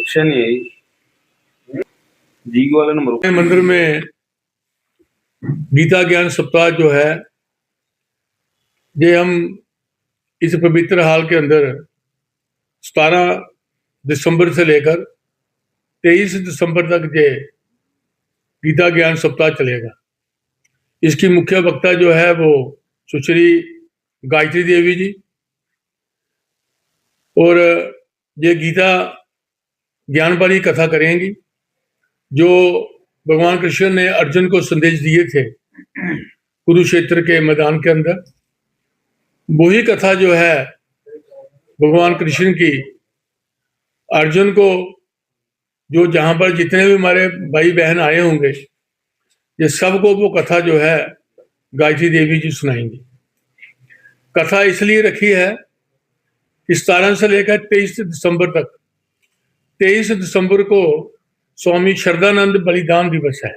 Question यही जी वाला number मंदिर में गीता ज्ञान सप्ताह जो है ये हम इस पवित्र हाल के अंदर 17 दिसंबर से लेकर 23 दिसंबर तक ये गीता ज्ञान सप्ताह चलेगा। इसकी मुख्य वक्ता जो है वो सुश्री गायत्री देवी जी, और ये गीता ज्ञान वाली कथा करेंगी जो भगवान कृष्ण ने अर्जुन को संदेश दिए थे कुरुक्षेत्र के मैदान के अंदर। वही कथा जो है भगवान कृष्ण की अर्जुन को, जो जहां पर जितने भी हमारे भाई बहन आए होंगे ये सबको वो कथा जो है गायत्री देवी जी सुनाएंगी। कथा इसलिए रखी है कि 17 से लेकर 23 दिसंबर तक, 23 दिसंबर को स्वामी श्रद्धानंद बलिदान दिवस है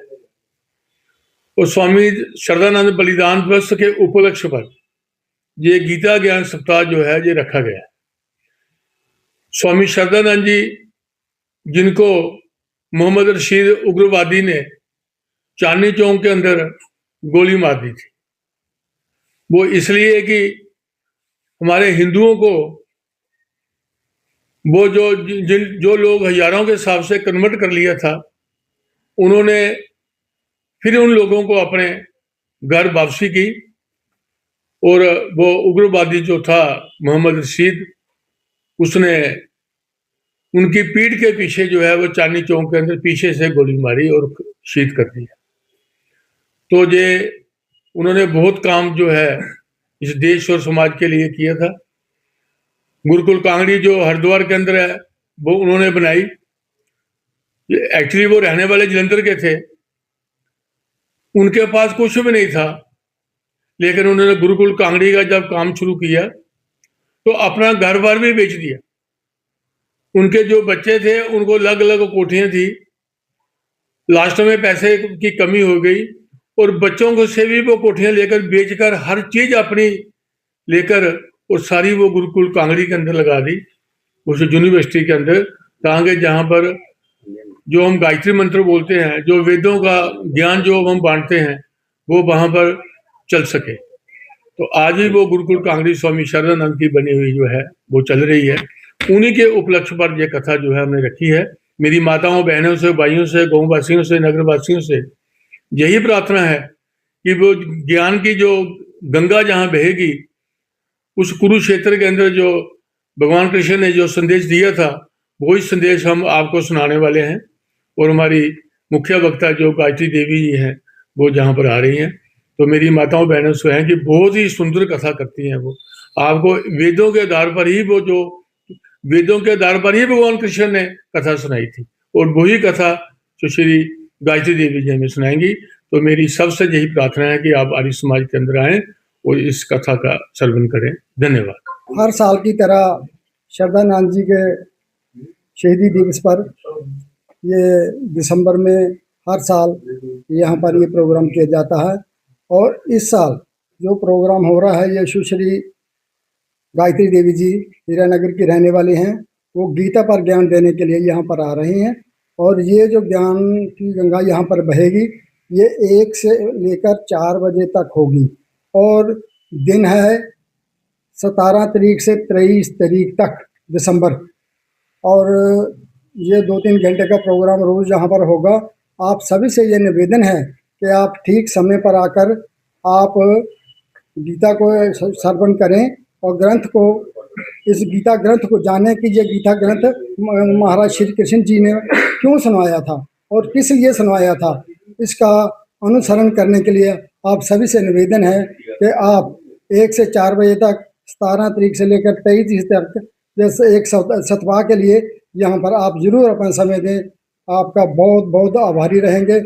और स्वामी श्रद्धानंद बलिदान दिवस के उपलक्ष्य पर ये गीता ज्ञान सप्ताह जो है ये रखा गया है। स्वामी श्रद्धानंद जी, जिनको मोहम्मद रशीद उग्रवादी ने चांदनी चौक के अंदर गोली मार दी थी, वो इसलिए कि हमारे हिंदुओं को वो जो लोग हजारों के हिसाब से कन्वर्ट कर लिया था, उन्होंने फिर उन लोगों को अपने घर वापसी की और वो उग्रवादी जो था मोहम्मद रशीद, उसने उनकी पीठ के पीछे जो है वो चांदनी चौक के अंदर पीछे से गोली मारी और शहीद कर दिया। तो ये उन्होंने बहुत काम जो है इस देश और समाज के लिए किया था। गुरुकुल कांगड़ी जो हरिद्वार के अंदर है वो उन्होंने बनाई। एक्चुअली वो रहने वाले जलंधर के थे, उनके पास कुछ भी नहीं था, लेकिन उन्होंने गुरुकुल कांगड़ी का जब काम शुरू किया तो अपना घर बार भी बेच दिया। उनके जो बच्चे थे उनको अलग अलग कोठियां थी, लास्ट में पैसे की कमी हो गई और बच्चों को से भी वो कोठियां लेकर बेचकर हर चीज अपनी लेकर और सारी वो गुरुकुल कांगड़ी के अंदर लगा दी, उस यूनिवर्सिटी के अंदर, ताकि जहां पर जो हम गायत्री मंत्र बोलते हैं, जो वेदों का ज्ञान जो हम बांटते हैं, वो वहां पर चल सके। तो आज भी वो गुरुकुल कांगड़ी स्वामी शरदानंद की बनी हुई जो है वो चल रही है। उन्हीं के उपलक्ष्य पर यह कथा जो है हमने रखी है। मेरी माताओं, बहनों से, भाइयों से, गाँव वासियों से, नगर वासियों से यही प्रार्थना है कि वो ज्ञान की जो गंगा जहां बहेगी, उस कुरुक्षेत्र के अंदर जो भगवान कृष्ण ने जो संदेश दिया था, वही संदेश हम आपको सुनाने वाले हैं। और हमारी मुख्य वक्ता जो गायत्री देवी जी हैं वो जहाँ पर आ रही हैं, तो मेरी माताओं बहनों से हैं कि बहुत ही सुंदर कथा करती हैं। वो आपको वेदों के आधार पर ही, वो जो वेदों के आधार पर ही भगवान कृष्ण ने कथा सुनाई थी, और वही कथा सुश्री गायत्री देवी जी हमें सुनाएंगी। तो मेरी सबसे यही प्रार्थना है कि आप आर्य समाज के अंदर आएं और इस कथा का श्रवण करें। धन्यवाद। हर साल की तरह श्रद्धानंद जी के शहीदी दिवस पर ये दिसंबर में हर साल यहाँ पर ये प्रोग्राम किया जाता है, और इस साल जो प्रोग्राम हो रहा है ये सुश्री गायत्री देवी जी हीरानगर की रहने वाली हैं, वो गीता पर ज्ञान देने के लिए यहाँ पर आ रही हैं। और ये जो ज्ञान की गंगा यहाँ पर बहेगी ये 1 से लेकर 4 बजे तक होगी, और दिन है 17 तारीख से 23 तारीख तक दिसंबर, और ये 2-3 घंटे का प्रोग्राम रोज यहाँ पर होगा। आप सभी से ये निवेदन है कि आप ठीक समय पर आकर आप गीता को श्रवण करें और ग्रंथ को, इस गीता ग्रंथ को जानें कि ये गीता ग्रंथ महाराज श्री कृष्ण जी ने क्यों सुनाया था और किस लिए सुनाया था। इसका अनुसरण करने के लिए आप सभी से निवेदन है कि आप 1 से 4 बजे तक 17 तारीख से लेकर 23 तक जैसे एक सप्ताह के लिए यहाँ पर आप जरूर अपना समय दें। आपका बहुत बहुत आभारी रहेंगे।